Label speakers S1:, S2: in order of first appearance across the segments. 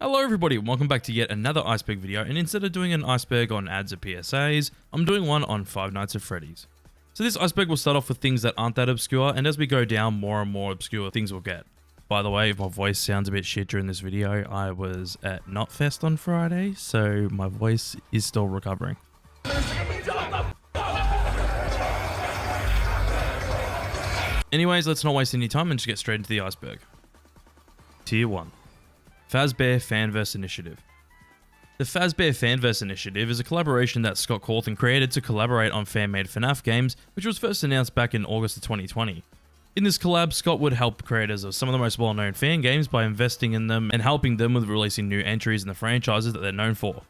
S1: Hello everybody, welcome back to yet another Iceberg video, and instead of doing an Iceberg on ads or PSAs, I'm doing one on Five Nights at Freddy's. So this Iceberg will start off with things that aren't that obscure, and as we go down, more and more obscure things will get. By the way, if my voice sounds a bit shit during this video, I was at Knotfest on Friday, so my voice is still recovering. Anyways, let's not waste any time and just get straight into the Iceberg. Tier 1. Fazbear Fanverse Initiative. The Fazbear Fanverse Initiative is a collaboration that Scott Cawthon created to collaborate on fan-made FNAF games, which was first announced back in August of 2020. In this collab, Scott would help creators of some of the most well-known fan games by investing in them and helping them with releasing new entries in the franchises that they're known for.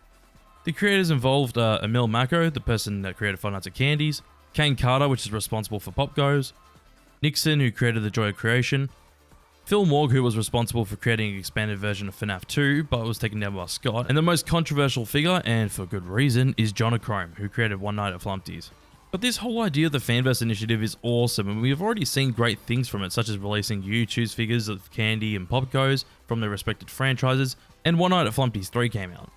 S1: The creators involved Emil Mako, the person that created Five Nights at Candy's, Kane Carter, which is responsible for Pop Goes, Nixon, who created The Joy of Creation, Phil Morg, who was responsible for creating an expanded version of FNAF 2, but was taken down by Scott, and the most controversial figure, and for good reason, is Jonachrome, who created One Night at Flumpty's. But this whole idea of the Fanverse Initiative is awesome, and we've already seen great things from it, such as releasing U-Choose figures of Candy and Pop Goes from their respected franchises, and One Night at Flumpty's 3 came out.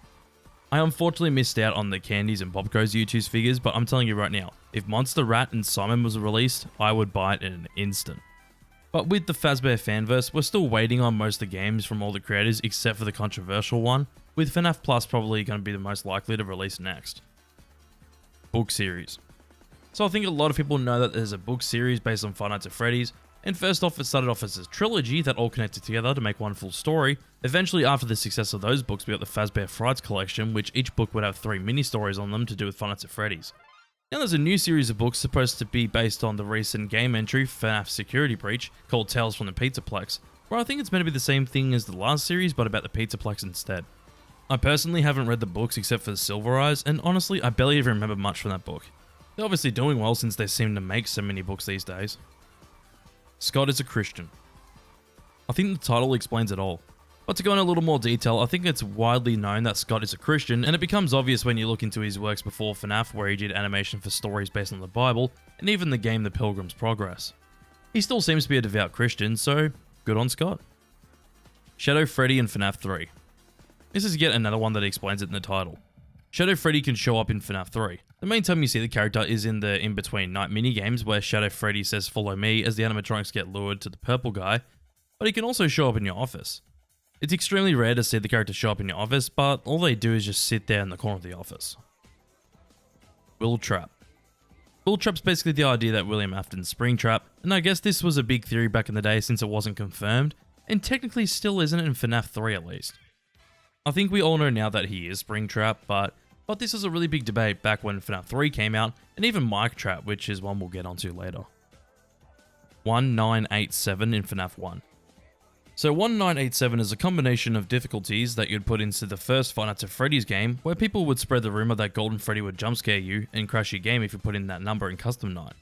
S1: I unfortunately missed out on the Candies and Pop Goes U-Choose figures, but I'm telling you right now, if Monster Rat and Simon was released, I would buy it in an instant. But with the Fazbear Fanverse, we're still waiting on most of the games from all the creators except for the controversial one, with FNAF Plus probably going to be the most likely to release next. Book series. So I think a lot of people know that there's a book series based on Five Nights at Freddy's, and first off it started off as a trilogy that all connected together to make one full story. Eventually, after the success of those books, we got the Fazbear Frights collection, which each book would have 3 mini-stories on them to do with Five Nights at Freddy's. Now there's a new series of books supposed to be based on the recent game entry FNAF Security Breach called Tales from the Pizzaplex, where I think it's meant to be the same thing as the last series but about the Pizzaplex instead. I personally haven't read the books except for the Silver Eyes, and honestly I barely even remember much from that book. They're obviously doing well since they seem to make so many books these days. Scott is a Christian. I think the title explains it all. But to go in a little more detail, I think it's widely known that Scott is a Christian, and it becomes obvious when you look into his works before FNAF, where he did animation for stories based on the Bible, and even the game The Pilgrim's Progress. He still seems to be a devout Christian, so good on Scott. Shadow Freddy in FNAF 3. This is yet another one that explains it in the title. Shadow Freddy can show up in FNAF 3. The main time you see the character is in the in-between night minigames where Shadow Freddy says follow me as the animatronics get lured to the purple guy, but he can also show up in your office. It's extremely rare to see the character show up in your office, but all they do is just sit there in the corner of the office. Will Trap. Will Trap's basically the idea that William Afton's Springtrap, and I guess this was a big theory back in the day since it wasn't confirmed, and technically still isn't in FNAF 3 at least. I think we all know now that he is Springtrap, but this was a really big debate back when FNAF 3 came out, and even Mike Trap, which is one we'll get onto later. 1987 in FNAF 1. So 1987 is a combination of difficulties that you'd put into the first Five Nights at Freddy's game, where people would spread the rumor that Golden Freddy would jump scare you and crash your game if you put in that number in custom night.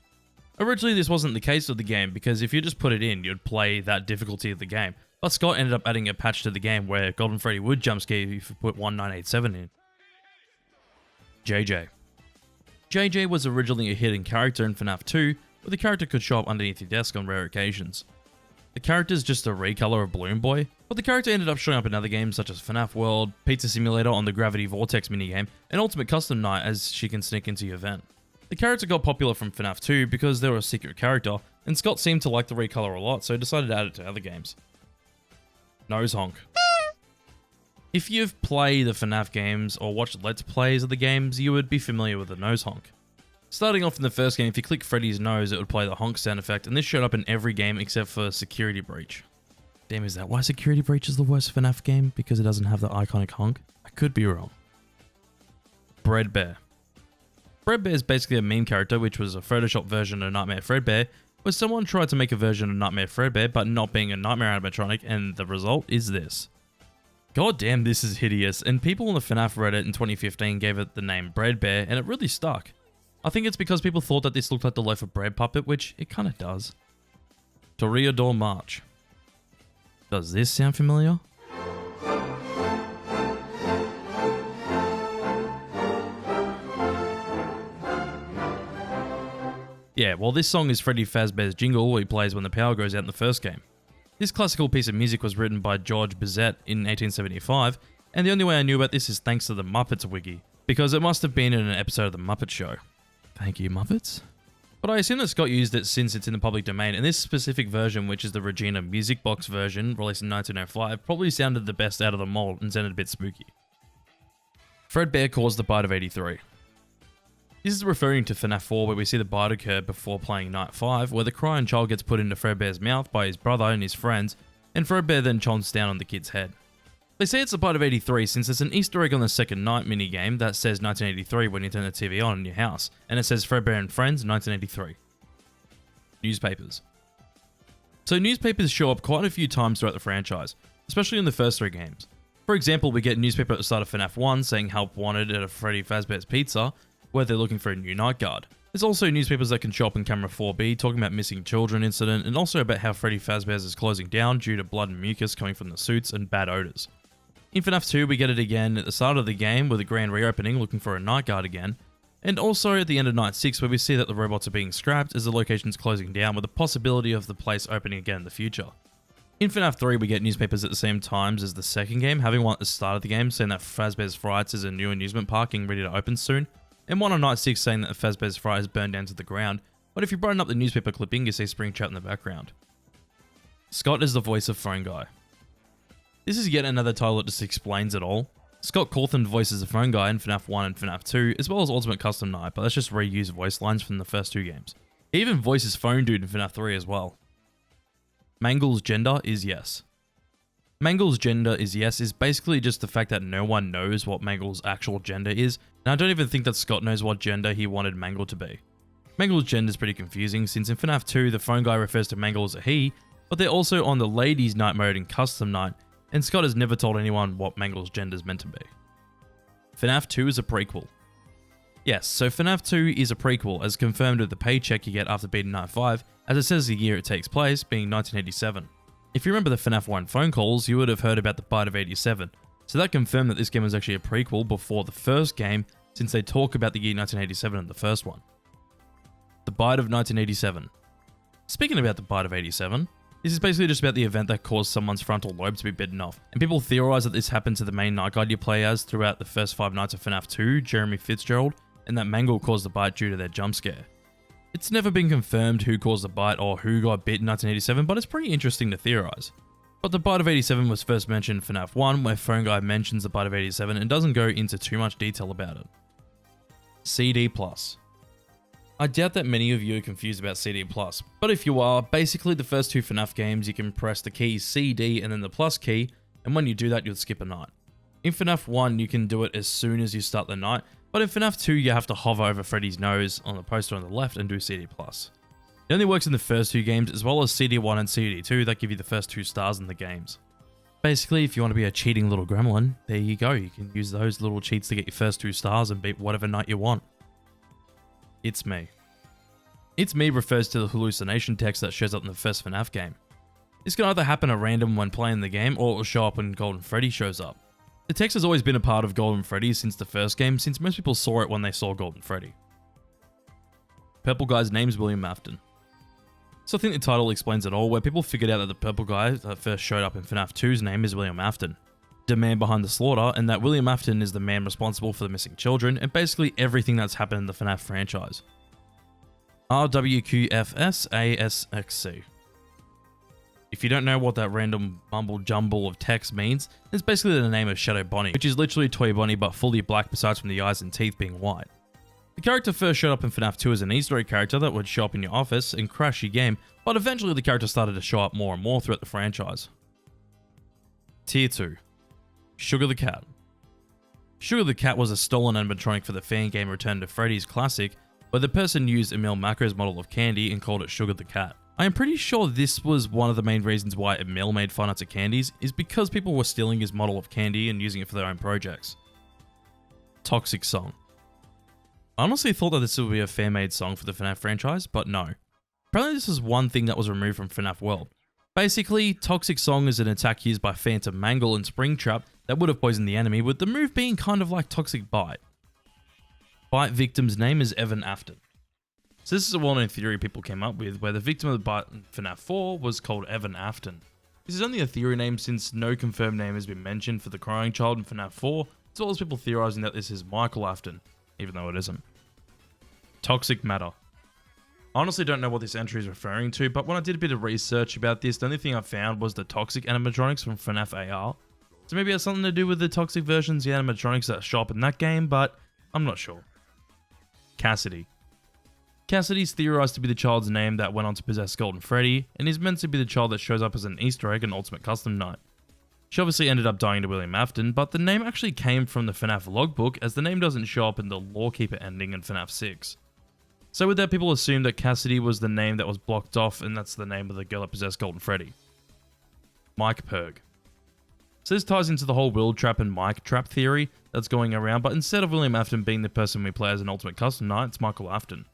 S1: Originally this wasn't the case of the game, because if you just put it in, you'd play that difficulty of the game, but Scott ended up adding a patch to the game where Golden Freddy would jump scare you if you put 1987 in. JJ. JJ was originally a hidden character in FNAF 2, where the character could show up underneath your desk on rare occasions. The character is just a recolor of Balloon Boy, but the character ended up showing up in other games such as FNAF World, Pizza Simulator on the Gravity Vortex minigame, and Ultimate Custom Night as she can sneak into your vent. The character got popular from FNAF 2 because they were a secret character, and Scott seemed to like the recolor a lot, so decided to add it to other games. Nose Honk. If you've played the FNAF games or watched Let's Plays of the games, you would be familiar with the Nose Honk. Starting off in the first game, if you click Freddy's nose, it would play the honk sound effect, and this showed up in every game except for Security Breach. Damn, is that why Security Breach is the worst FNAF game? Because it doesn't have the iconic honk? I could be wrong. Bread Bear. Bread Bear is basically a meme character, which was a Photoshop version of Nightmare Fredbear, where someone tried to make a version of Nightmare Fredbear, but not being a Nightmare animatronic, and the result is this. God damn, this is hideous, and people on the FNAF Reddit in 2015 gave it the name Bread Bear, and it really stuck. I think it's because people thought that this looked like the loaf of bread puppet, which it kinda does. Toreador March. Does this sound familiar? Yeah, well this song is Freddy Fazbear's jingle he plays when the power goes out in the first game. This classical piece of music was written by George Bizet in 1875, and the only way I knew about this is thanks to the Muppets wiki, because it must have been in an episode of The Muppet Show. Thank you, Muppets. But I assume that Scott used it since it's in the public domain, and this specific version, which is the Regina Music Box version, released in 1905, probably sounded the best out of them all and sounded a bit spooky. Fredbear caused the bite of 83. This is referring to FNAF 4, where we see the bite occur before playing Night 5, where the crying child gets put into Fredbear's mouth by his brother and his friends, and Fredbear then chomps down on the kid's head. They say it's the bite of 83 since there's an Easter egg on the second night minigame that says 1983 when you turn the TV on in your house, and it says Fredbear and Friends 1983. Newspapers. So newspapers show up quite a few times throughout the franchise, especially in the first 3 games. For example, we get a newspaper at the start of FNAF 1 saying help wanted at a Freddy Fazbear's Pizza, where they're looking for a new night guard. There's also newspapers that can show up in Camera 4B talking about missing children incident and also about how Freddy Fazbear's is closing down due to blood and mucus coming from the suits and bad odors. In FNAF 2 we get it again at the start of the game with a grand reopening looking for a night guard again, and also at the end of Night 6 where we see that the robots are being scrapped as the location's closing down with the possibility of the place opening again in the future. In FNAF 3 we get newspapers at the same times as the second game, having one at the start of the game saying that Fazbear's Frights is a new amusement park and ready to open soon, and one on Night 6 saying that Fazbear's Fright is burned down to the ground, but if you brighten up the newspaper clipping you see Springtrap in the background. Scott is the voice of Phone Guy. This is yet another title that just explains it all. Scott Cawthon voices the Phone Guy in FNAF 1 and FNAF 2, as well as Ultimate Custom Night, but that's just reused voice lines from the first 2 games. He even voices Phone Dude in FNAF 3 as well. Mangle's gender is yes. Mangle's gender is yes is basically just the fact that no one knows what Mangle's actual gender is, and I don't even think that Scott knows what gender he wanted Mangle to be. Mangle's gender is pretty confusing since in FNAF 2 the Phone Guy refers to Mangle as a he, but they're also on the Ladies Night mode in Custom Night, and Scott has never told anyone what Mangle's gender is meant to be. FNAF 2 is a prequel. Yes, so FNAF 2 is a prequel as confirmed with the paycheck you get after beating Night 5, as it says the year it takes place, being 1987. If you remember the FNAF 1 phone calls, you would have heard about the bite of 87, so that confirmed that this game was actually a prequel before the first game, since they talk about the year 1987 in the first one. The bite of 1987. Speaking about the bite of 87, this is basically just about the event that caused someone's frontal lobe to be bitten off, and people theorize that this happened to the main night guard you play as throughout the first 5 nights of FNAF 2, Jeremy Fitzgerald, and that Mangle caused the bite due to their jump scare. It's never been confirmed who caused the bite or who got bit in 1987, but it's pretty interesting to theorize. But the bite of 87 was first mentioned in FNAF 1, where Phone Guy mentions the bite of 87 and doesn't go into too much detail about it. CD+. I doubt that many of you are confused about CD+, but if you are, basically the first 2 FNAF games you can press the keys CD and then the plus key, and when you do that you'll skip a night. In FNAF 1 you can do it as soon as you start the night, but in FNAF 2 you have to hover over Freddy's nose on the poster on the left and do CD+. It only works in the first 2 games as well as CD1 and CD2 that give you the first 2 stars in the games. Basically, if you want to be a cheating little gremlin, there you go, you can use those little cheats to get your first 2 stars and beat whatever night you want. It's me. It's me refers to the hallucination text that shows up in the first FNAF game. This can either happen at random when playing the game or it will show up when Golden Freddy shows up. The text has always been a part of Golden Freddy since the first game, since most people saw it when they saw Golden Freddy. Purple Guy's name's William Afton. So I think the title explains it all, where people figured out that the purple guy that first showed up in FNAF 2's name is William Afton, the man behind the slaughter, and that William Afton is the man responsible for the missing children and basically everything that's happened in the FNAF franchise. RWQFSASXC. If you don't know what that random mumble jumble of text means, it's basically the name of Shadow Bonnie, which is literally Toy Bonnie but fully black besides from the eyes and teeth being white. The character first showed up in FNAF 2 as an Easter egg character that would show up in your office and crash your game, but eventually the character started to show up more and more throughout the franchise. Tier 2. Sugar the Cat. Sugar the Cat was a stolen animatronic for the fan game Return to Freddy's Classic, where the person used Emil Macro's model of Candy and called it Sugar the Cat. I am pretty sure this was one of the main reasons why Emil made fun of candies, is because people were stealing his model of Candy and using it for their own projects. Toxic Song. I honestly thought that this would be a fan-made song for the FNAF franchise, but no. Apparently this is one thing that was removed from FNAF World. Basically, Toxic Song is an attack used by Phantom Mangle and Springtrap that would have poisoned the enemy, with the move being kind of like Toxic Bite. Bite victim's name is Evan Afton. So this is a well-known theory people came up with, where the victim of the bite in FNAF 4 was called Evan Afton. This is only a theory name since no confirmed name has been mentioned for the crying child in FNAF 4, as well as people theorizing that this is Michael Afton, even though it isn't. Toxic matter. I honestly don't know what this entry is referring to, but when I did a bit of research about this, the only thing I found was the toxic animatronics from FNAF AR. So maybe it has something to do with the toxic versions, the animatronics that show up in that game, but I'm not sure. Cassidy. Cassidy's theorized to be the child's name that went on to possess Golden Freddy, and is meant to be the child that shows up as an Easter egg in Ultimate Custom Night. She obviously ended up dying to William Afton, but the name actually came from the FNAF logbook, as the name doesn't show up in the Lawkeeper ending in FNAF 6. So with that, people assume that Cassidy was the name that was blocked off, and that's the name of the girl that possessed Golden Freddy. Mike Perg. So this ties into the whole Will Trap and Mike Trap theory that's going around, but instead of William Afton being the person we play as an Ultimate Custom Night, it's Michael Afton.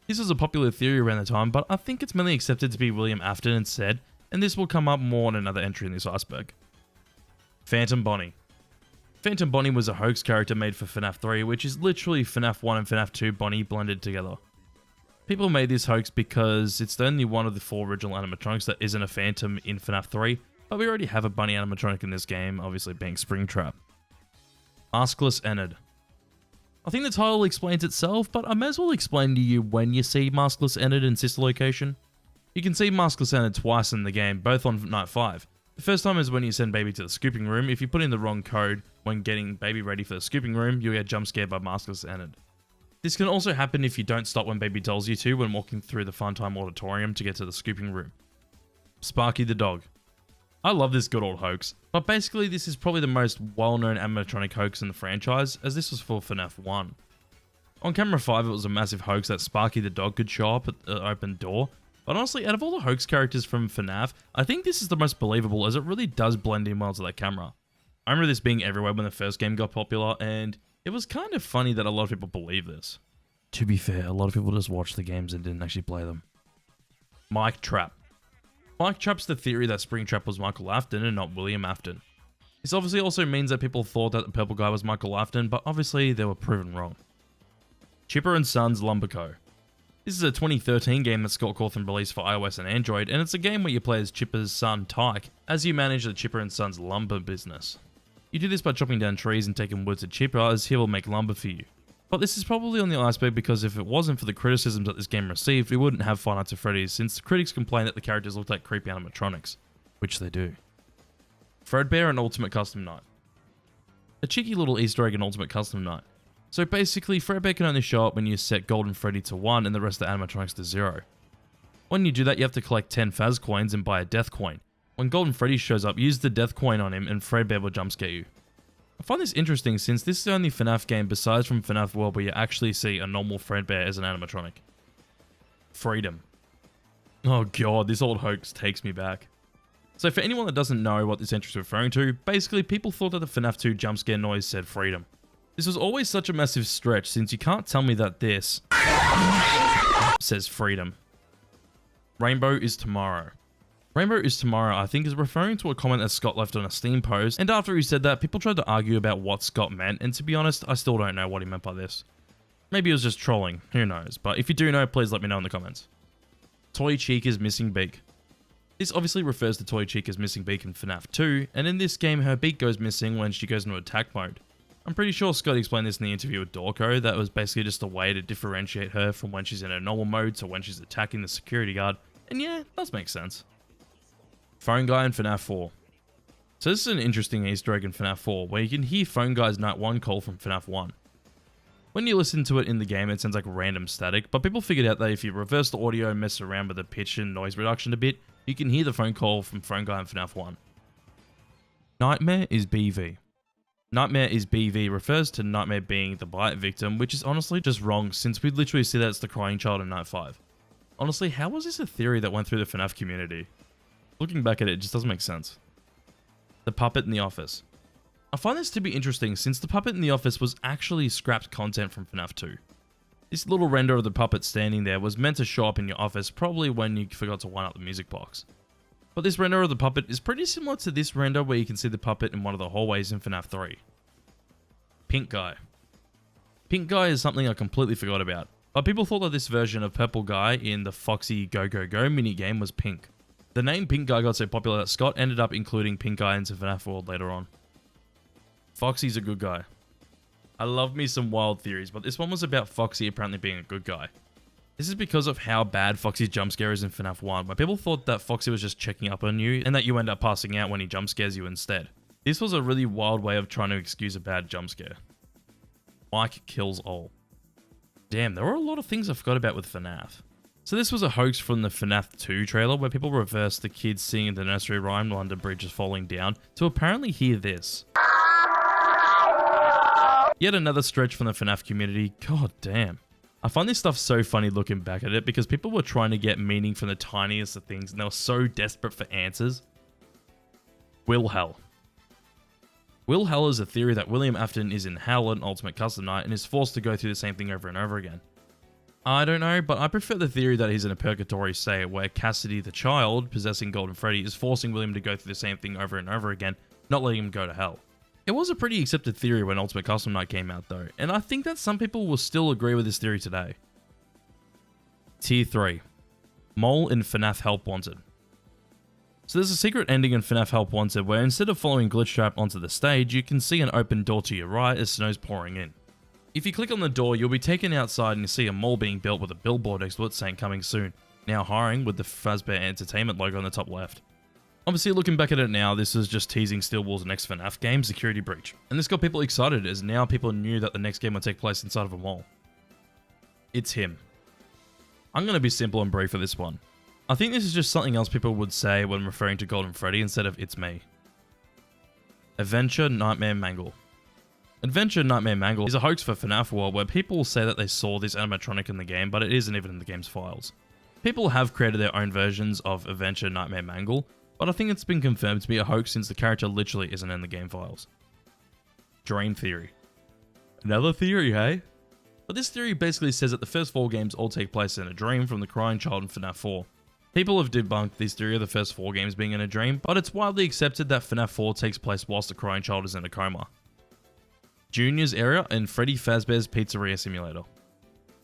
S1: This was a popular theory around the time, but I think it's mainly accepted to be William Afton instead, and this will come up more in another entry in this iceberg. Phantom Bonnie. Phantom Bonnie was a hoax character made for FNAF 3, which is literally FNAF 1 and FNAF 2 Bonnie blended together. People made this hoax because it's the only one of the 4 original animatronics that isn't a Phantom in FNAF 3, but we already have a bunny animatronic in this game, obviously being Springtrap. Maskless Ennard. I think the title explains itself, but I may as well explain to you when you see Maskless Ennard in Sister Location. You can see Maskless Ennard twice in the game, both on Night 5. The first time is when you send Baby to the scooping room. If you put in the wrong code when getting Baby ready for the scooping room, you'll get jump scared by Maskless Ennard. This can also happen if you don't stop when Baby tells you to when walking through the Funtime Auditorium to get to the scooping room. Sparky the dog. I love this good old hoax, but basically this is probably the most well-known animatronic hoax in the franchise, as this was for FNAF 1. On Camera 5 it was a massive hoax that Sparky the dog could show up at the open door, but honestly out of all the hoax characters from FNAF, I think this is the most believable as it really does blend in well to that camera. I remember this being everywhere when the first game got popular, and it was kind of funny that a lot of people believe this. To be fair, a lot of people just watched the games and didn't actually play them. Mike Trap. Mike Trap's the theory that Springtrap was Michael Afton and not William Afton. This obviously also means that people thought that the purple guy was Michael Afton, but obviously they were proven wrong. Chipper and Sons Lumber Co. This is a 2013 game that Scott Cawthon released for iOS and Android, and it's a game where you play as Chipper's son Tyke, as you manage the Chipper and Sons lumber business. You do this by chopping down trees and taking wood to Chipper, as he will make lumber for you. But this is probably on the iceberg because if it wasn't for the criticisms that this game received, we wouldn't have Five Nights at Freddy's, since the critics complained that the characters looked like creepy animatronics. Which they do. Fredbear and Ultimate Custom Night. A cheeky little Easter egg in Ultimate Custom Night. So basically, Fredbear can only show up when you set Golden Freddy to 1 and the rest of the animatronics to 0. When you do that, you have to collect 10 Faz coins and buy a death coin. When Golden Freddy shows up, use the death coin on him and Fredbear will jump scare you. I find this interesting since this is the only FNAF game besides from FNAF World where you actually see a normal Fredbear as an animatronic. Freedom. Oh god, this old hoax takes me back. So for anyone that doesn't know what this entry is referring to, basically people thought that the FNAF 2 jump scare noise said freedom. This was always such a massive stretch since you can't tell me that this says freedom. Rainbow is tomorrow. Rainbow is tomorrow, I think, is referring to a comment that Scott left on a Steam post, and after he said that, people tried to argue about what Scott meant, and to be honest, I still don't know what he meant by this. Maybe it was just trolling, who knows, but if you do know, please let me know in the comments. Toy Chica's missing beak. This obviously refers to Toy Chica's missing beak in FNAF 2, and in this game, her beak goes missing when she goes into attack mode. I'm pretty sure Scott explained this in the interview with Dorco, that was basically just a way to differentiate her from when she's in her normal mode to when she's attacking the security guard, and yeah, it does make sense. Phone Guy in FNAF 4. So this is an interesting Easter egg in FNAF 4, where you can hear Phone Guy's Night 1 call from FNAF 1. When you listen to it in the game, it sounds like random static, but people figured out that if you reverse the audio and mess around with the pitch and noise reduction a bit, you can hear the phone call from Phone Guy in FNAF 1. Nightmare is BV. Nightmare is BV refers to Nightmare being the bite victim, which is honestly just wrong since we literally see that it's the crying child in Night 5. Honestly, how was this a theory that went through the FNAF community? Looking back at it, it just doesn't make sense. The puppet in the office. I find this to be interesting since the puppet in the office was actually scrapped content from FNAF 2. This little render of the puppet standing there was meant to show up in your office probably when you forgot to wind up the music box. But this render of the puppet is pretty similar to this render where you can see the puppet in one of the hallways in FNAF 3. Pink Guy. Pink Guy is something I completely forgot about, but people thought that this version of Purple Guy in the Foxy Go Go Go minigame was pink. The name Pink Guy got so popular that Scott ended up including Pink Guy into FNAF World later on. Foxy's a good guy. I love me some wild theories, but this one was about Foxy apparently being a good guy. This is because of how bad Foxy's jump scare is in FNAF 1, where people thought that Foxy was just checking up on you and that you end up passing out when he jump scares you instead. This was a really wild way of trying to excuse a bad jump scare. Mike kills all. Damn, there were a lot of things I forgot about with FNAF. So this was a hoax from the FNAF 2 trailer where people reversed the kids singing the nursery rhyme while the bridge is falling down to apparently hear this. Yet another stretch from the FNAF community. God damn. I find this stuff so funny looking back at it because people were trying to get meaning from the tiniest of things and they were so desperate for answers. Will Hell. Will Hell is a theory that William Afton is in Hell on Ultimate Custom Night and is forced to go through the same thing over and over again. I don't know, but I prefer the theory that he's in a purgatory state where Cassidy the child, possessing Golden Freddy, is forcing William to go through the same thing over and over again, not letting him go to hell. It was a pretty accepted theory when Ultimate Custom Night came out though, and I think that some people will still agree with this theory today. Tier 3. Mole in FNAF Help Wanted. So there's a secret ending in FNAF Help Wanted where instead of following Glitchtrap onto the stage, you can see an open door to your right as snow's pouring in. If you click on the door, you'll be taken outside and you see a mall being built with a billboard next to it saying coming soon, now hiring with the Fazbear Entertainment logo on the top left. Obviously looking back at it now, this is just teasing Stillwell's next FNAF game, Security Breach, and this got people excited as now people knew that the next game would take place inside of a mall. It's him. I'm going to be simple and brief for this one. I think this is just something else people would say when referring to Golden Freddy instead of it's me. Adventure Nightmare Mangle. Adventure Nightmare Mangle is a hoax for FNAF World where people say that they saw this animatronic in the game, but it isn't even in the game's files. People have created their own versions of Adventure Nightmare Mangle, but I think it's been confirmed to be a hoax since the character literally isn't in the game files. Dream Theory. Another theory, hey? But this theory basically says that the first 4 games all take place in a dream from the crying child in FNAF 4. People have debunked this theory of the first 4 games being in a dream, but it's widely accepted that FNAF 4 takes place whilst the crying child is in a coma. Junior's area in Freddy Fazbear's Pizzeria Simulator.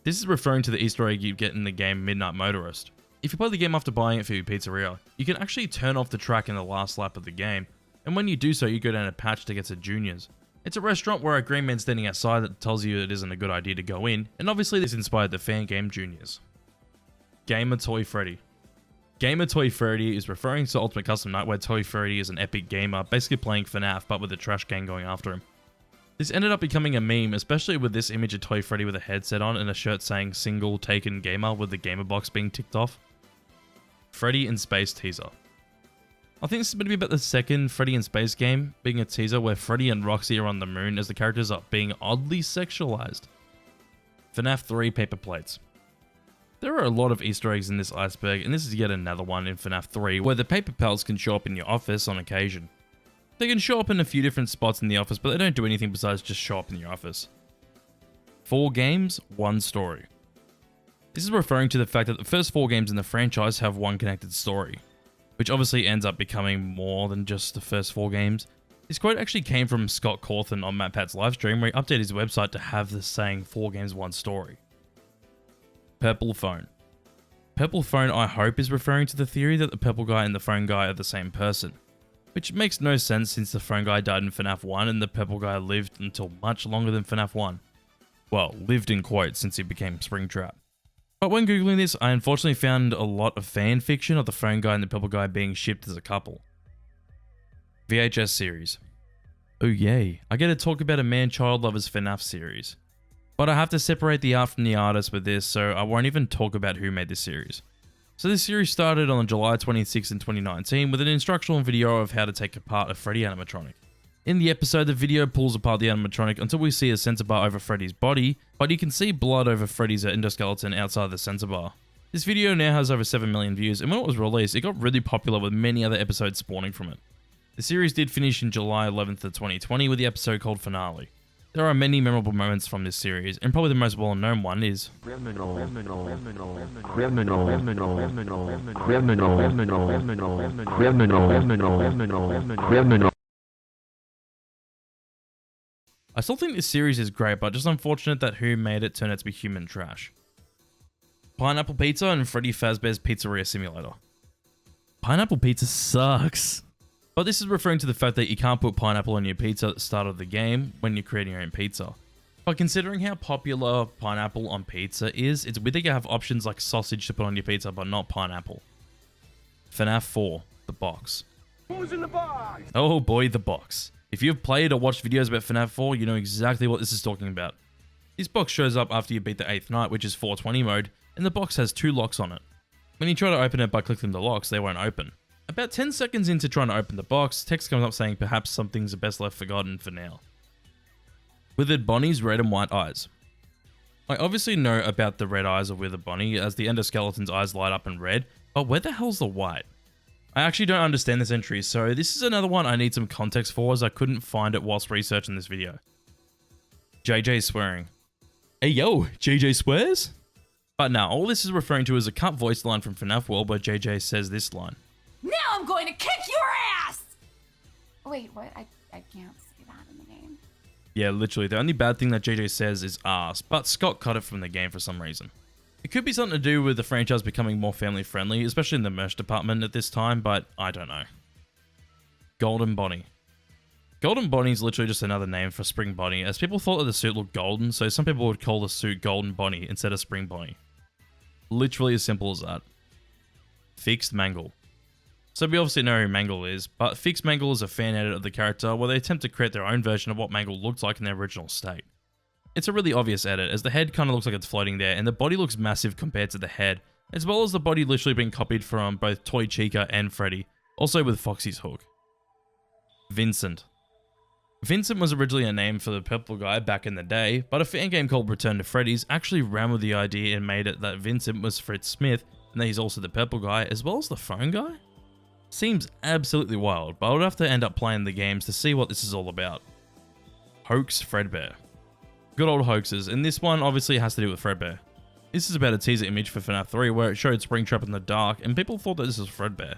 S1: This is referring to the Easter egg you get in the game Midnight Motorist. If you play the game after buying it for your pizzeria, you can actually turn off the track in the last lap of the game, and when you do so, you go down a patch to get to Junior's. It's a restaurant where a green man standing outside that tells you it isn't a good idea to go in, and obviously this inspired the fan game Junior's. Gamer Toy Freddy. Gamer Toy Freddy is referring to Ultimate Custom Night where Toy Freddy is an epic gamer, basically playing FNAF but with a trash gang going after him. This ended up becoming a meme, especially with this image of Toy Freddy with a headset on and a shirt saying single taken gamer with the gamer box being ticked off. Freddy in Space teaser. I think this is going to be about the second Freddy in Space game, being a teaser where Freddy and Roxy are on the moon as the characters are being oddly sexualized. FNAF 3 paper plates. There are a lot of Easter eggs in this Iceberg, and this is yet another one in FNAF 3 where the paper pals can show up in your office on occasion. They can show up in a few different spots in the office, but they don't do anything besides just show up in your office. 4 games, 1 story. This is referring to the fact that the first 4 games in the franchise have one connected story, which obviously ends up becoming more than just the first 4 games. This quote actually came from Scott Cawthon on MatPat's livestream where he updated his website to have the saying 4 games, 1 story. Purple Phone. Purple Phone I hope is referring to the theory that the purple guy and the phone guy are the same person, which makes no sense since the phone guy died in FNAF 1 and the purple guy lived until much longer than FNAF 1. Well, lived in quotes since he became Springtrap. But when googling this, I unfortunately found a lot of fan fiction of the phone guy and the purple guy being shipped as a couple. VHS series. Oh yay, I get to talk about a man-child lovers FNAF series. But I have to separate the art from the artist with this, so I won't even talk about who made this series. So this series started on July 26 in 2019 with an instructional video of how to take apart a Freddy animatronic. In the episode, the video pulls apart the animatronic until we see a sensor bar over Freddy's body, but you can see blood over Freddy's endoskeleton outside the sensor bar. This video now has over 7 million views, and when it was released, it got really popular with many other episodes spawning from it. The series did finish in July 11th of 2020 with the episode called Finale. There are many memorable moments from this series, and probably the most well-known one is I still think this series is great, but just unfortunate that who made it turned out to be human trash. Pineapple Pizza and Freddy Fazbear's Pizzeria Simulator. Pineapple pizza sucks. But this is referring to the fact that you can't put pineapple on your pizza at the start of the game when you're creating your own pizza. But considering how popular pineapple on pizza is, it's weird that you have options like sausage to put on your pizza but not pineapple. FNAF 4, the box.
S2: Who's in the box?
S1: Oh boy, the box. If you've played or watched videos about FNAF 4, you know exactly what this is talking about. This box shows up after you beat the 8th night, which is 420 mode, and the box has 2 locks on it. When you try to open it by clicking the locks, they won't open. About 10 seconds into trying to open the box, text comes up saying perhaps some things are best left forgotten for now. Withered Bonnie's red and white eyes. I obviously know about the red eyes of Withered Bonnie as the endoskeleton's eyes light up in red, but where the hell's the white? I actually don't understand this entry, so this is another one I need some context for as I couldn't find it whilst researching this video. JJ swearing. Hey yo, JJ swears? But now, all this is referring to is a cut voice line from FNAF World where JJ says this line.
S3: Now I'm going to kick your ass! Wait, what? I can't say that in the game.
S1: Yeah, literally, the only bad thing that JJ says is ass, but Scott cut it from the game for some reason. It could be something to do with the franchise becoming more family friendly, especially in the merch department at this time, but I don't know. Golden Bonnie. Golden Bonnie is literally just another name for Spring Bonnie, as people thought that the suit looked golden, so some people would call the suit Golden Bonnie instead of Spring Bonnie. Literally as simple as that. Fixed Mangle. So we obviously know who Mangle is, but Fixed Mangle is a fan edit of the character where they attempt to create their own version of what Mangle looked like in their original state. It's a really obvious edit, as the head kind of looks like it's floating there, and the body looks massive compared to the head, as well as the body literally being copied from both Toy Chica and Freddy, also with Foxy's hook. Vincent. Vincent was originally a name for the purple guy back in the day, but a fan game called Return to Freddy's actually ran with the idea and made it that Vincent was Fred Smith, and that he's also the purple guy, as well as the phone guy? Seems absolutely wild, but I would have to end up playing the games to see what this is all about. Hoax Fredbear. Good old hoaxes, and this one obviously has to do with Fredbear. This is about a teaser image for FNAF 3 where it showed Springtrap in the dark, and people thought that this was Fredbear.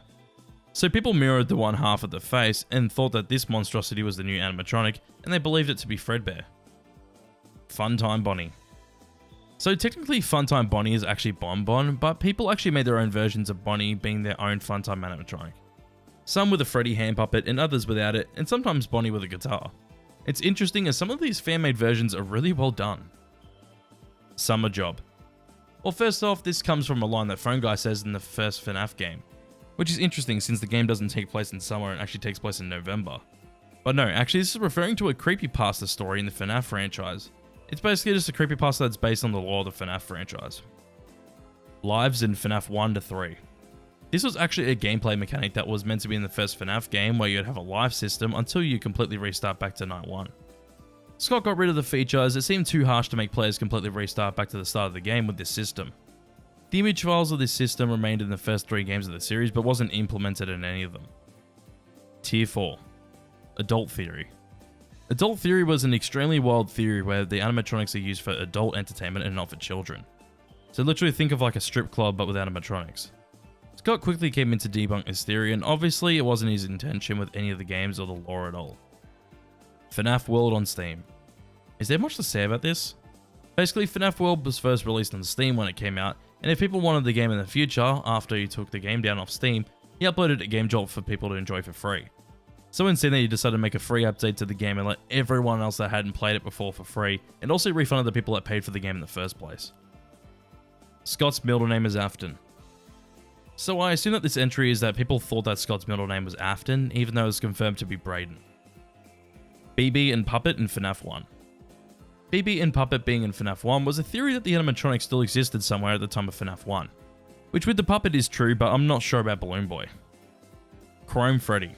S1: So people mirrored the one half of the face and thought that this monstrosity was the new animatronic, and they believed it to be Fredbear. Funtime Bonnie. So technically Funtime Bonnie is actually Bonbon, but people actually made their own versions of Bonnie being their own Funtime animatronic. Some with a Freddy hand puppet and others without it, and sometimes Bonnie with a guitar. It's interesting as some of these fan-made versions are really well done. Summer Job. Well, first off, this comes from a line that Phone Guy says in the first FNAF game, which is interesting since the game doesn't take place in summer and actually takes place in November. But no, actually this is referring to a creepypasta story in the FNAF franchise. It's basically just a creepypasta that's based on the lore of the FNAF franchise. Lives in FNAF 1 to 3. This was actually a gameplay mechanic that was meant to be in the first FNAF game where you'd have a life system until you completely restart back to night 1. Scott got rid of the feature as it seemed too harsh to make players completely restart back to the start of the game with this system. The image files of this system remained in the first 3 games of the series but wasn't implemented in any of them. Tier 4. Adult Theory. Adult Theory was an extremely wild theory where the animatronics are used for adult entertainment and not for children. So literally think of like a strip club but with animatronics. Scott quickly came in to debunk this theory, and obviously it wasn't his intention with any of the games or the lore at all. FNAF World on Steam. Is there much to say about this? Basically, FNAF World was first released on Steam when it came out, and if people wanted the game in the future, after you took the game down off Steam, he uploaded a game jolt for people to enjoy for free. So instead he decided to make a free update to the game and let everyone else that hadn't played it before for free, and also refunded the people that paid for the game in the first place. Scott's middle name is Afton. So I assume that this entry is that people thought that Scott's middle name was Afton, even though it was confirmed to be Braden. BB and Puppet in FNAF 1. BB and Puppet being in FNAF 1 was a theory that the animatronic still existed somewhere at the time of FNAF 1. Which with the puppet is true, but I'm not sure about Balloon Boy. Chrome Freddy.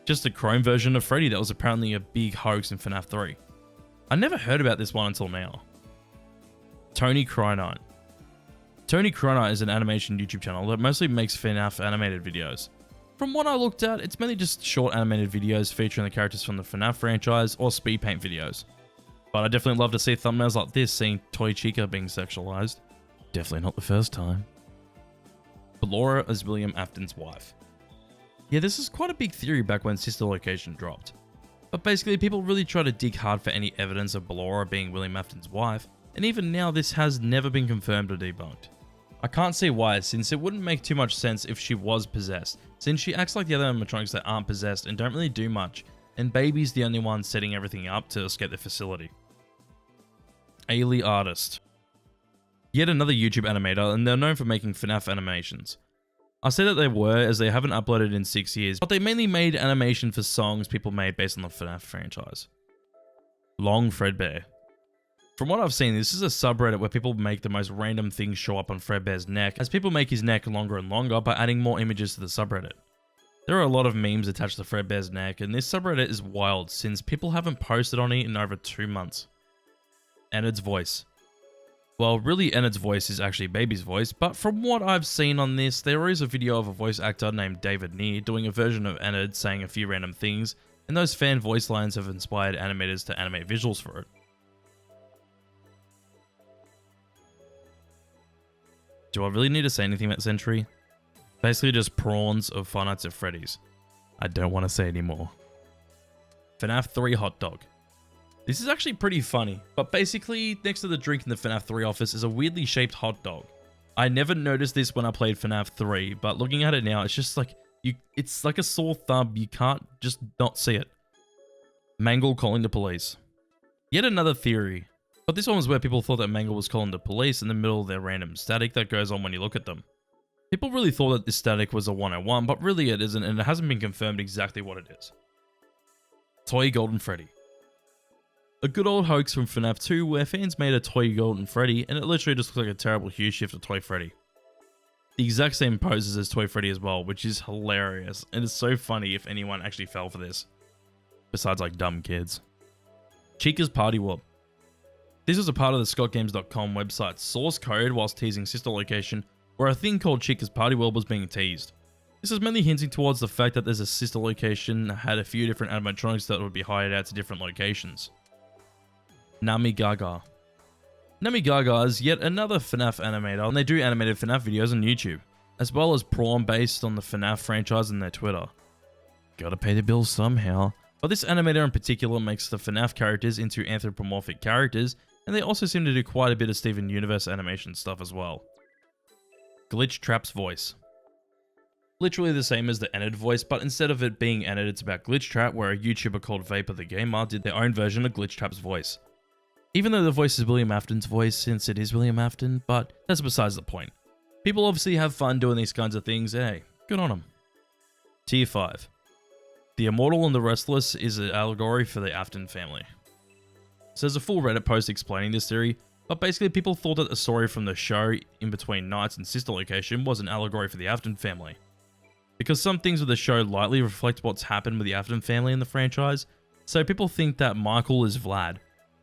S1: Just a Chrome version of Freddy that was apparently a big hoax in FNAF 3. I never heard about this one until now. Tony Crynite. Tony Crynite is an animation YouTube channel that mostly makes FNAF animated videos. From what I looked at, it's mainly just short animated videos featuring the characters from the FNAF franchise or speed paint videos. But I definitely love to see thumbnails like this seeing Toy Chica being sexualized. Definitely not the first time. Laura as William Afton's wife. Yeah, this is quite a big theory back when Sister Location dropped. But basically, people really try to dig hard for any evidence of Ballora being William Afton's wife, and even now this has never been confirmed or debunked. I can't see why, since it wouldn't make too much sense if she was possessed, since she acts like the other animatronics that aren't possessed and don't really do much, and Baby's the only one setting everything up to escape the facility. Ailey Artist. Yet another YouTube animator, and they're known for making FNAF animations. I say that they were, as they haven't uploaded in 6 years, but they mainly made animation for songs people made based on the FNAF franchise. Long Fredbear. From what I've seen, this is a subreddit where people make the most random things show up on Fredbear's neck, as people make his neck longer and longer by adding more images to the subreddit. There are a lot of memes attached to Fredbear's neck, and this subreddit is wild since people haven't posted on it in over 2 months. Enid's voice. Well, really Enid's voice is actually Baby's voice, but from what I've seen on this, there is a video of a voice actor named David Nee doing a version of Enid saying a few random things, and those fan voice lines have inspired animators to animate visuals for it. Do I really need to say anything about this entry? Basically just prawns of Five Nights at Freddy's. I don't want to say anymore. FNAF 3 hot dog. This is actually pretty funny, but basically next to the drink in the FNAF 3 office is a weirdly shaped hot dog. I never noticed this when I played FNAF 3, but looking at it now, it's just like, it's like a sore thumb, you can't just not see it. Mangle calling the police. Yet another theory. But this one was where people thought that Mangle was calling the police in the middle of their random static that goes on when you look at them. People really thought that this static was a 101, but really it isn't, and it hasn't been confirmed exactly what it is. Toy Golden Freddy. A good old hoax from FNAF 2 where fans made a Toy Golden Freddy, and it literally just looks like a terrible hue shift of Toy Freddy. The exact same poses as Toy Freddy as well, which is hilarious, and it's so funny if anyone actually fell for this. Besides like dumb kids. Chica's Party Whoop. This was a part of the ScottGames.com website's source code whilst teasing Sister Location, where a thing called Chica's Party World was being teased. This is mainly hinting towards the fact that there's a sister location that had a few different animatronics that would be hired out to different locations. Nami Gaga. Nami Gaga is yet another FNAF animator, and they do animated FNAF videos on YouTube, as well as prawn based on the FNAF franchise and their Twitter. Gotta pay the bills somehow. But this animator in particular makes the FNAF characters into anthropomorphic characters, and they also seem to do quite a bit of Steven Universe animation stuff as well. Glitch Trap's voice. Literally the same as the Enid voice, but instead of it being Enid, it's about Glitch Trap, where a YouTuber called Vapor the Gamer did their own version of Glitch Trap's voice. Even though the voice is William Afton's voice, since it is William Afton, but that's besides the point. People obviously have fun doing these kinds of things, hey, good on them. Tier 5. The Immortal and the Restless is an allegory for the Afton family. So there's a full Reddit post explaining this theory, but basically people thought that the story from the show In Between Nights and Sister Location was an allegory for the Afton family. Because some things with the show lightly reflect what's happened with the Afton family in the franchise, so people think that Michael is Vlad,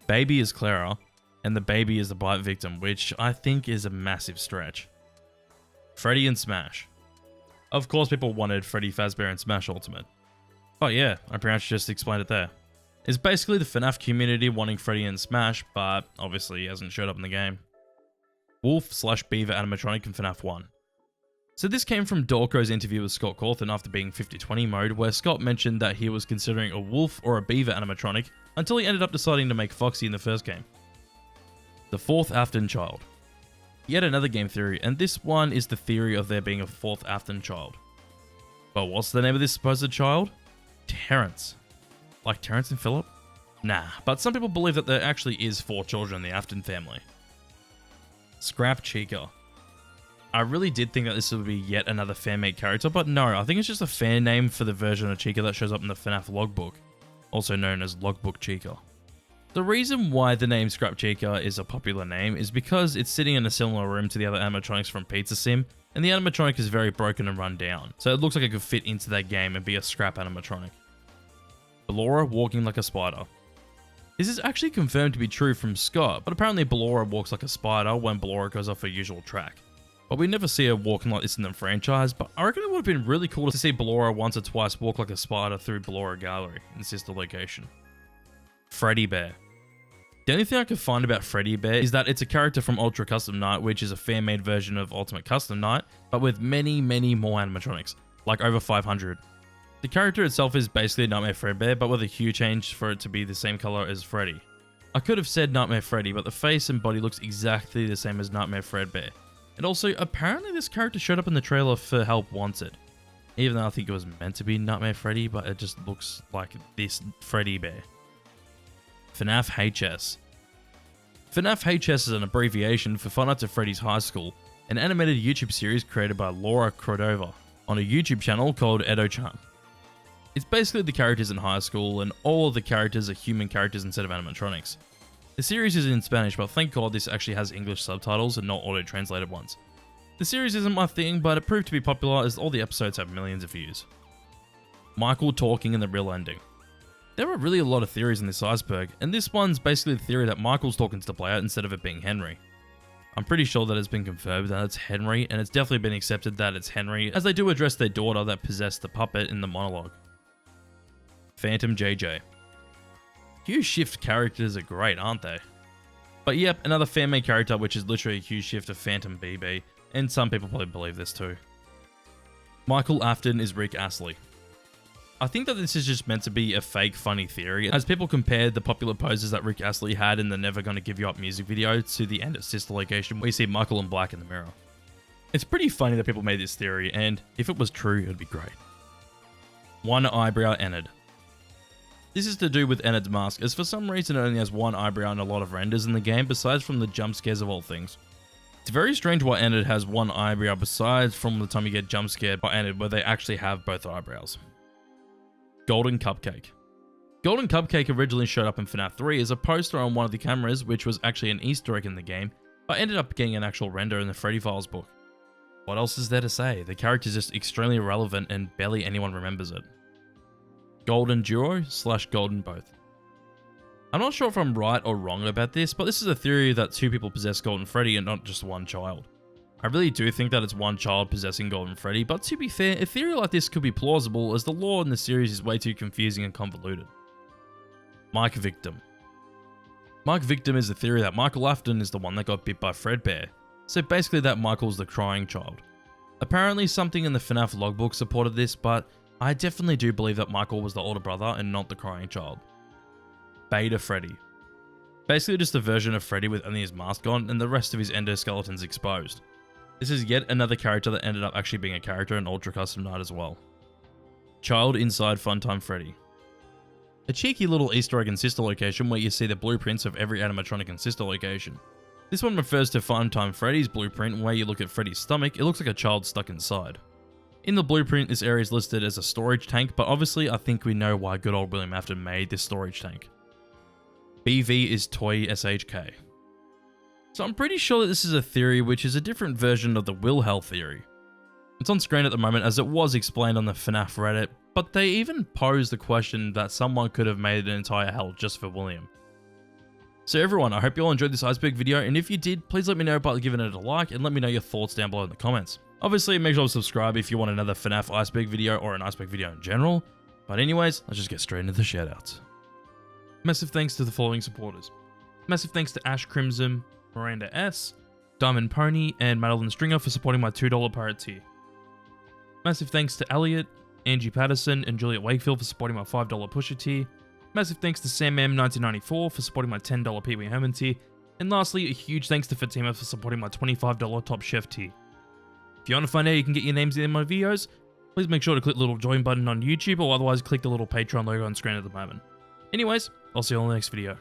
S1: Baby is Clara, and the baby is the bite victim, which I think is a massive stretch. Freddy and Smash. Of course people wanted Freddy Fazbear and Smash Ultimate. But yeah, I pretty much just explained it there. It's basically the FNAF community wanting Freddy and Smash, but obviously he hasn't showed up in the game. Wolf/Beaver animatronic in FNAF 1. So this came from Dorko's interview with Scott Cawthon after being 50/20 mode, where Scott mentioned that he was considering a wolf or a beaver animatronic until he ended up deciding to make Foxy in the first game. The fourth Afton child. Yet another game theory, and this one is the theory of there being a fourth Afton child. But what's the name of this supposed child? Terrence. Like Terrence and Phillip? Nah, but some people believe that there actually is 4 children in the Afton family. Scrap Chica. I really did think that this would be yet another fan-made character, but no, I think it's just a fan name for the version of Chica that shows up in the FNAF logbook, also known as Logbook Chica. The reason why the name Scrap Chica is a popular name is because it's sitting in a similar room to the other animatronics from Pizza Sim, and the animatronic is very broken and run down, so it looks like it could fit into that game and be a scrap animatronic. Ballora walking like a spider. This is actually confirmed to be true from Scott, but apparently Ballora walks like a spider when Ballora goes off her usual track. But we never see her walking like this in the franchise, but I reckon it would have been really cool to see Ballora once or twice walk like a spider through Ballora Gallery in Sister Location. Freddy Bear. The only thing I could find about Freddy Bear is that it's a character from Ultra Custom Night, which is a fan-made version of Ultimate Custom Night, but with many, many more animatronics, like over 500. The character itself is basically Nightmare Fredbear, but with a hue change for it to be the same color as Freddy. I could have said Nightmare Freddy, but the face and body looks exactly the same as Nightmare Fredbear. And also, apparently this character showed up in the trailer for Help Wanted. Even though I think it was meant to be Nightmare Freddy, but it just looks like this Freddy bear. FNAF HS. FNAF HS is an abbreviation for Five Nights at Freddy's High School, an animated YouTube series created by Laura Cordova on a YouTube channel called Edo-chan. It's basically the characters in high school, and all of the characters are human characters instead of animatronics. The series is in Spanish, but thank God this actually has English subtitles and not auto-translated ones. The series isn't my thing, but it proved to be popular as all the episodes have millions of views. Michael talking in the real ending. There are really a lot of theories in this Iceberg, and this one's basically the theory that Michael's talking to the player instead of it being Henry. I'm pretty sure that it's been confirmed that it's Henry, and it's definitely been accepted that it's Henry, as they do address their daughter that possessed the puppet in the monologue. Phantom JJ. Hugh Shift characters are great, aren't they? But yep, another fan made character which is literally a Hugh Shift of Phantom BB, and some people probably believe this too. Michael Afton is Rick Astley. I think that this is just meant to be a fake funny theory, as people compared the popular poses that Rick Astley had in the Never Gonna Give You Up music video to the end at Sister location where you see Michael in black in the mirror. It's pretty funny that people made this theory, and if it was true, it would be great. One eyebrow Ennard. This is to do with Ennard's mask, as for some reason it only has one eyebrow and a lot of renders in the game besides from the jump scares of all things. It's very strange why Ennard has one eyebrow besides from the time you get jump scared by Ennard where they actually have both eyebrows. Golden Cupcake. Golden Cupcake originally showed up in FNAF 3 as a poster on one of the cameras, which was actually an Easter egg in the game, but ended up getting an actual render in the Freddy Files book. What else is there to say? The character is just extremely irrelevant and barely anyone remembers it. Golden Duo / Golden Both. I'm not sure if I'm right or wrong about this, but this is a theory that two people possess Golden Freddy and not just one child. I really do think that it's one child possessing Golden Freddy, but to be fair, a theory like this could be plausible as the lore in the series is way too confusing and convoluted. Mike Victim. Mike Victim is the theory that Michael Afton is the one that got bit by Fredbear, so basically that Michael's the crying child. Apparently something in the FNAF logbook supported this, but I definitely do believe that Michael was the older brother and not the crying child. Beta Freddy. Basically just a version of Freddy with only his mask on and the rest of his endoskeletons exposed. This is yet another character that ended up actually being a character in Ultra Custom Night as well. Child inside Funtime Freddy. A cheeky little Easter egg in Sister location where you see the blueprints of every animatronic in Sister location. This one refers to Funtime Freddy's blueprint where you look at Freddy's stomach, it looks like a child stuck inside. In the blueprint, this area is listed as a storage tank, but obviously I think we know why good old William Afton made this storage tank. BV is Toy SHK. So I'm pretty sure that this is a theory which is a different version of the Will Hell theory. It's on screen at the moment as it was explained on the FNAF Reddit, but they even posed the question that someone could have made an entire hell just for William. So everyone, I hope you all enjoyed this Iceberg video, and if you did, please let me know by giving it a like and let me know your thoughts down below in the comments. Obviously, make sure to subscribe if you want another FNAF Iceberg video or an Iceberg video in general. But anyways, let's just get straight into the shoutouts. Massive thanks to the following supporters. Massive thanks to Ash Crimson, Miranda S, Diamond Pony, and Madeline Stringer for supporting my $2 pirate tier. Massive thanks to Elliot, Angie Patterson, and Juliet Wakefield for supporting my $5 pusher tier. Massive thanks to Sam M1994 for supporting my $10 Pee Wee Herman tier. And lastly, a huge thanks to Fatima for supporting my $25 Top Chef tier. If you want to find out how you can get your names in my videos, please make sure to click the little join button on YouTube or otherwise click the little Patreon logo on screen at the moment. Anyways, I'll see you all in the next video.